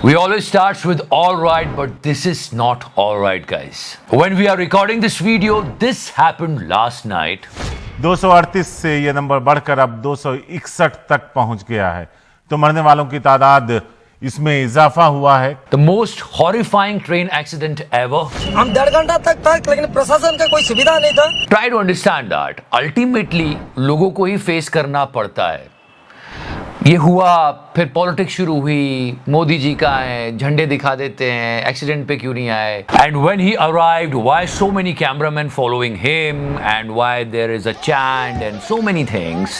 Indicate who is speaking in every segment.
Speaker 1: We always start with all right, but this is not all right, guys. When we are recording this video, this happened last night.
Speaker 2: 238 से ये number बढ़कर अब 261 तक पहुंच गया है, तो मरने वालों की तादाद इसमें इजाफा हुआ है।
Speaker 1: The most horrifying train accident ever.
Speaker 3: हम 1.5 घंटा तक था, लेकिन प्रशासन का कोई सुविधा नहीं था।
Speaker 1: Try to understand that. Ultimately, लोगों को ही फेस करना पड़ता है। ये हुआ, फिर पॉलिटिक्स शुरू हुई, मोदी जी का है, झंडे दिखा देते हैं, एक्सीडेंट पे क्यों नहीं आए? And when he arrived, why so many cameramen following him and why there is a chant and so many things.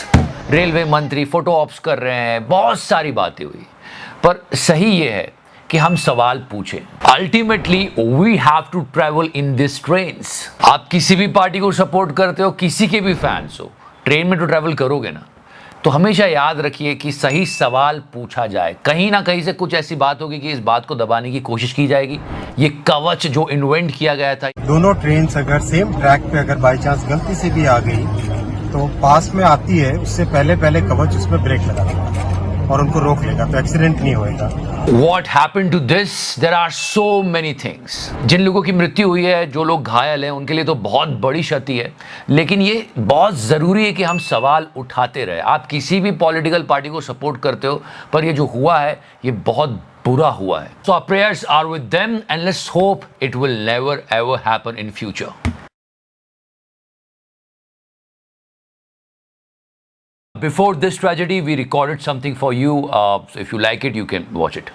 Speaker 1: Railway मंत्री फोटो ऑप्स कर रहे हैं, बहुत सारी बातें हुई, पर सही ये है कि हम सवाल पूछें। Ultimately, we have to travel in these trains. आप किसी भी पार्टी को सपोर्ट करते हो, किसी के भी फैंस हो, ट्रेन में तो ट्रैवल करोगे ना, तो हमेशा याद रखिए कि सही सवाल पूछा जाए। कहीं ना कहीं से कुछ ऐसी बात होगी कि इस बात को दबाने की कोशिश की जाएगी। ये कवच जो इन्वेंट किया गया था,
Speaker 4: दोनों ट्रेन अगर सेम ट्रैक पे अगर बाई चांस गलती से भी आ गई तो पास में आती है, उससे पहले कवच उसमें ब्रेक लगा देगा और उनको रोक लेगा, तो एक्सीडेंट नहीं होएगा।
Speaker 1: What happened to this? There are so many things. जिन लोगों की मृत्यु हुई है, जो लोग घायल हैं, उनके लिए तो बहुत बड़ी क्षति है, लेकिन ये बहुत ज़रूरी है कि हम सवाल उठाते रहे। आप किसी भी पॉलिटिकल पार्टी को सपोर्ट करते हो, पर ये जो हुआ है, ये बहुत बुरा हुआ है। So our prayers are with them and let's hope it will never ever happen in future. Before this tragedy, we recorded something for you. So if you like it, you can watch it.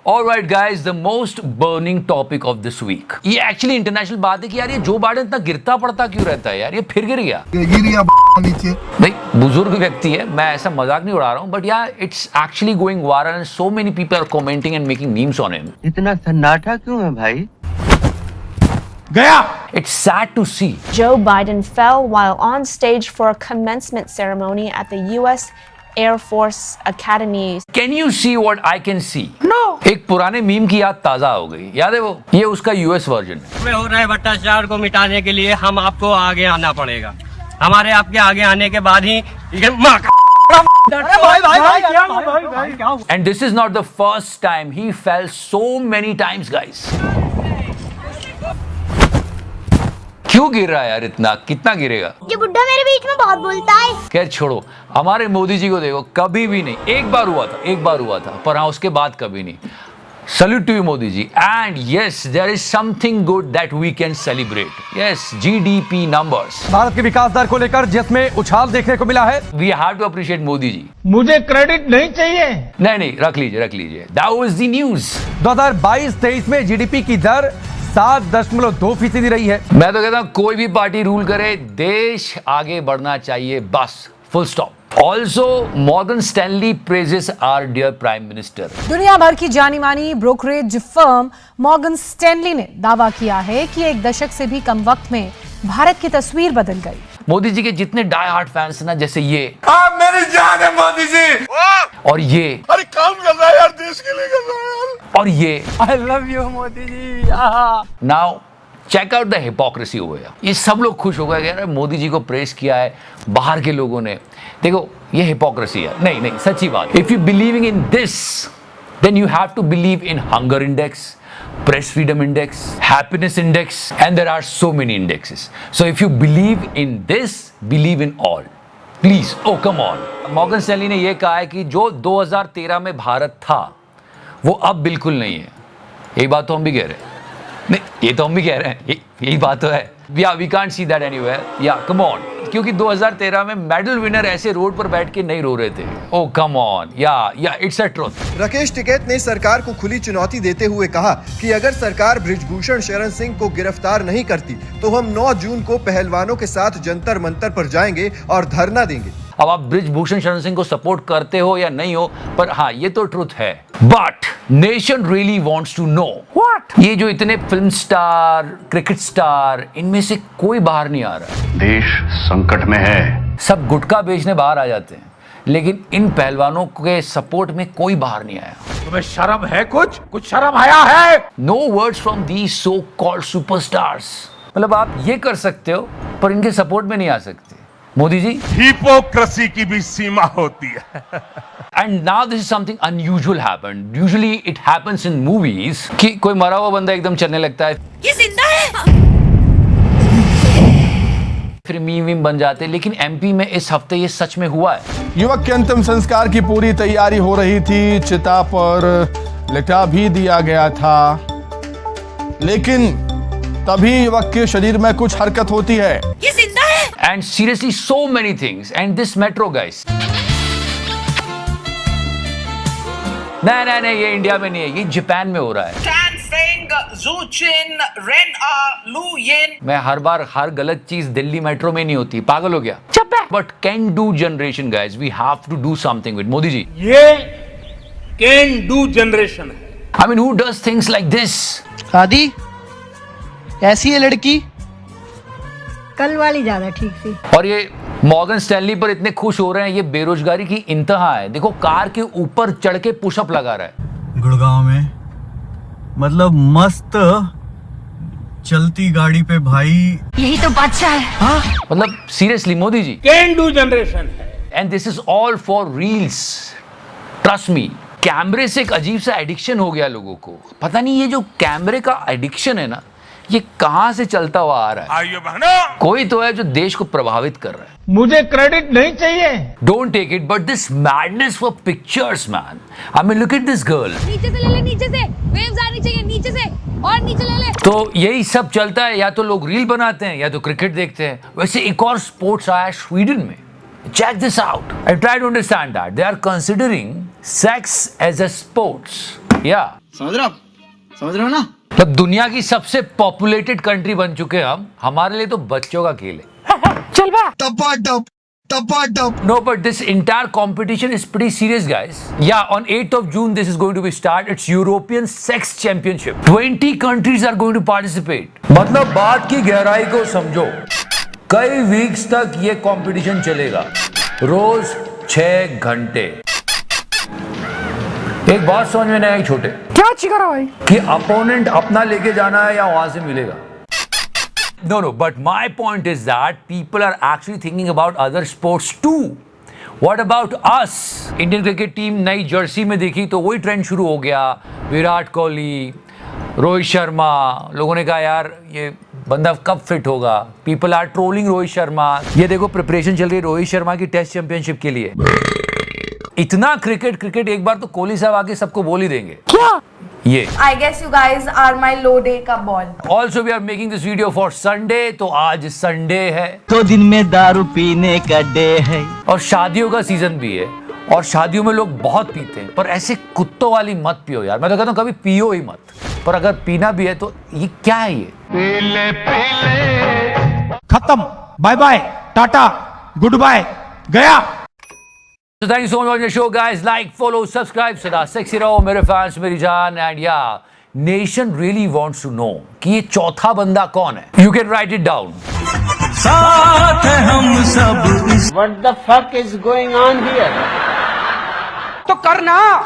Speaker 1: Alright guys, the most burning topic of this week. ये actually international बात है कि यार ये Joe Biden इतना गिरता पड़ता क्यों रहता है यार, ये फिर गिर गया।
Speaker 4: नीचे
Speaker 1: भाई बुजुर्ग व्यक्ति है, मैं ऐसा मजाक नहीं उड़ा रहा हूँ, but yeah, it's actually going viral and so many people are commenting and making memes on him.
Speaker 5: इतना सन्नाटा क्यों है भाई?
Speaker 2: गया।
Speaker 1: It's sad to see.
Speaker 6: Joe Biden fell while on stage for a commencement ceremony at the U.S. Air Force Academy.
Speaker 1: Can you see what I can see? No. एक पुराने meme की याद ताजा हो गई, याद है वो? ये उसका यूएस वर्जन है।
Speaker 7: में हो रहे भ्रष्टाचार को मिटाने के लिए हम आपको आगे आना पड़ेगा। हमारे आपके आगे आने के बाद ही
Speaker 1: And this is not the first time. He fell so many times, guys. क्यों गिर रहा है यार इतना? कितना गिरेगा?
Speaker 8: ये बुड्ढा मेरे बीच में बहुत बोलता है।
Speaker 1: खैर छोड़ो, हमारे मोदी जी को देखो, कभी भी नहीं, एक बार हुआ था, पर हाँ उसके बाद कभी नहीं। Salute to you, Modi ji. And yes, there is something good that we can celebrate. Yes, GDP numbers.
Speaker 9: Bharat के विकास दर को लेकर जिसमें उछाल देखने को मिला है,
Speaker 1: We have to appreciate Modi ji.
Speaker 7: मुझे क्रेडिट नहीं चाहिए।
Speaker 1: नहीं, रख लीजिए। That was the news.
Speaker 9: 2022-23 में जीडीपी की दर 7.2% रही है।
Speaker 1: मैं तो कहता हूँ कोई भी पार्टी रूल करे, देश आगे बढ़ना चाहिए, बस full stop. Also Morgan Stanley praises our dear prime minister.
Speaker 10: दुनिया भर की जानी मानी ब्रोकरेज फर्म मॉर्गन स्टैनली ने दावा किया है कि एक दशक से भी कम वक्त में भारत की तस्वीर बदल गई।
Speaker 1: मोदी जी के जितने डाई हार्ट फैंस ना, जैसे ये
Speaker 2: आप मेरी जान है मोदी जी,
Speaker 1: और ये,
Speaker 2: अरे काम कर रहा है यार, देश के लिए कर रहा है यार,
Speaker 1: और ये,
Speaker 7: I love you Modi ji.
Speaker 1: Now check out the hypocrisy हो गया। ये सब लोग खुश हो गए यार मोदी जी को प्रेस किया है बाहर के लोगों ने। देखो ये हिपोक्रेसी है। नहीं सच्ची बात। If you believing in this, then you have to believe in hunger index, press freedom index, happiness index, and there are so many indexes. So if you believe in this, believe in all. Please, oh come on. Morgan Stanley ने यह कहा है कि जो 2013 में भारत था, वो अब बिल्कुल नहीं है। यही बात तो हम भी कह रहे हैं। नहीं, ये तो हम भी कह रहे हैं, यही बात तो है। Yeah, we can't see that anywhere. Yeah, come on. क्योंकि 2013 में मेडल विनर ऐसे रोड पर बैठ के नहीं रो रहे थे। Oh, come on. Yeah, it's a truth.
Speaker 4: Rakesh Tikait ने सरकार को खुली चुनौती देते हुए कहा कि अगर सरकार बृजभूषण शरण सिंह को गिरफ्तार नहीं करती तो हम 9 जून को पहलवानों के साथ जंतर मंतर पर जाएंगे और धरना देंगे।
Speaker 1: अब आप बृजभूषण शरण सिंह को सपोर्ट करते हो या नहीं हो, पर हाँ ये तो ट्रुथ है। But nation really wants to know what. ये जो इतने फिल्म स्टार, क्रिकेट स्टार, इनमें से कोई बाहर नहीं आ रहा।
Speaker 11: देश संकट में है।
Speaker 1: सब गुटखा बेचने बाहर आ जाते हैं, लेकिन इन पहलवानों के सपोर्ट में कोई बाहर नहीं आया।
Speaker 2: तुम्हें शर्म है? कुछ शर्म आया है?
Speaker 1: No words from these so called superstars. मतलब आप ये कर सकते हो, पर इनके सपोर्ट में नहीं आ सकते। मोदी जी,
Speaker 2: हिपोक्रेसी की भी सीमा होती है।
Speaker 1: And now this is something unusual happened. Usually it happens in movies कि कोई मरा हुआ बंदा एकदम चलने लगता है,
Speaker 8: ये जिंदा है।
Speaker 1: फिर मीम बन जाते हैं। लेकिन एमपी में इस हफ्ते ये सच में हुआ है।
Speaker 9: युवक के अंतिम संस्कार की पूरी तैयारी हो रही थी, चिता पर लिटा भी दिया गया था, लेकिन तभी युवक के शरीर में कुछ हरकत होती है।
Speaker 8: ये जिंदा है।
Speaker 1: And seriously so many things and this metro guys, नहीं, ये इंडिया में नहीं है, ये जापान में हो रहा है। मैं हर बार हर गलत चीज दिल्ली मेट्रो में नहीं होती, पागल हो गया। But can do generation guys, we have to do something with Modi ji.
Speaker 12: ये कैन डू जनरेशन है।
Speaker 1: I mean, who does things like this?
Speaker 5: शादी कैसी है लड़की?
Speaker 8: कल वाली ज्यादा ठीक थी।
Speaker 1: और ये मॉर्गन स्टैनली पर इतने खुश हो रहे हैं, ये बेरोजगारी की इंतहा है। देखो, कार के ऊपर चढ़ के पुशअप लगा रहा है
Speaker 5: गुड़गांव में, मतलब मस्त चलती गाड़ी पे भाई।
Speaker 8: यही तो बादशाह है।
Speaker 1: मतलब seriously Modi ji,
Speaker 12: can do generation है।
Speaker 1: And this is all for reels, trust me. कैमरे से एक अजीब सा एडिक्शन हो गया लोगों को। पता नहीं ये जो कैमरे का एडिक्शन है ना, ये कहां से चलता हुआ आ रहा है।
Speaker 2: आइए बहनों,
Speaker 1: कोई तो है जो देश को प्रभावित कर रहा है।
Speaker 12: मुझे क्रेडिट नहीं चाहिए।
Speaker 1: Don't take it, but this madness for pictures man. I mean, look at this girl.
Speaker 8: नीचे से ले ले, नीचे से वेव्स आनी चाहिए, नीचे से और नीचे ले ले।
Speaker 1: तो यही सब चलता है, या तो लोग रील बनाते हैं या तो क्रिकेट देखते हैं। वैसे एक और स्पोर्ट्स आया स्वीडन में, check this out. I try to understand that they are considering sex as a sports. या
Speaker 5: समझ रहे हो ना?
Speaker 1: मतलब दुनिया की सबसे पॉपुलेटेड कंट्री बन चुके हैं हम, हमारे लिए तो बच्चों का खेल है। चल बा टपा टप। No, but this entire competition is pretty serious, guys. Yeah, on 8th of June, this is going to be start. It's European Sex Championship. 20 countries are going to participate. मतलब बात की गहराई को समझो। कई वीक्स तक ये कंपटीशन चलेगा, रोज 6 घंटे। एक बात समझ में नहीं आई छोटे, क्या चिका रहा भाई, कि अपोनेंट अपना लेके जाना है या वहां से मिलेगा? No, but my point is that people are actually thinking about other sports too. What about us? Indian cricket team नई जर्सी में देखी तो वही ट्रेंड शुरू हो गया। विराट कोहली, रोहित शर्मा, लोगों ने कहा यार ये बंदा कब फिट होगा। People are trolling Rohit Sharma. ये देखो प्रिपरेशन चल रही है रोहित शर्मा की टेस्ट चैंपियनशिप के लिए। इतना क्रिकेट एक बार तो कोहली साहब आके सबको बोल ही देंगे। क्या ये?
Speaker 6: I guess you guys are my low day का ball.
Speaker 1: Also we are making this video for Sunday, तो आज संडे है,
Speaker 5: तो दिन में दारू पीने का डे है,
Speaker 1: और शादियों का सीजन भी है, और शादियों में लोग बहुत पीते हैं। पर ऐसे कुत्तों वाली मत पियो यार, मैं तो कहता हूँ कभी पियो ही मत। पर अगर पीना भी है तो ये क्या है ये?
Speaker 9: खत्म, bye bye, tata, good bye, गया।
Speaker 1: So thank you so much for watching the show, guys. Like, follow, subscribe. सदा सेक्सी रहो मेरे फैंस, मेरी जान। And yeah, nation really wants to know कि ये चौथा बंदा कौन है. You can write it down.
Speaker 5: साथ हम सब।
Speaker 12: What the fuck is going on here?
Speaker 3: तो करना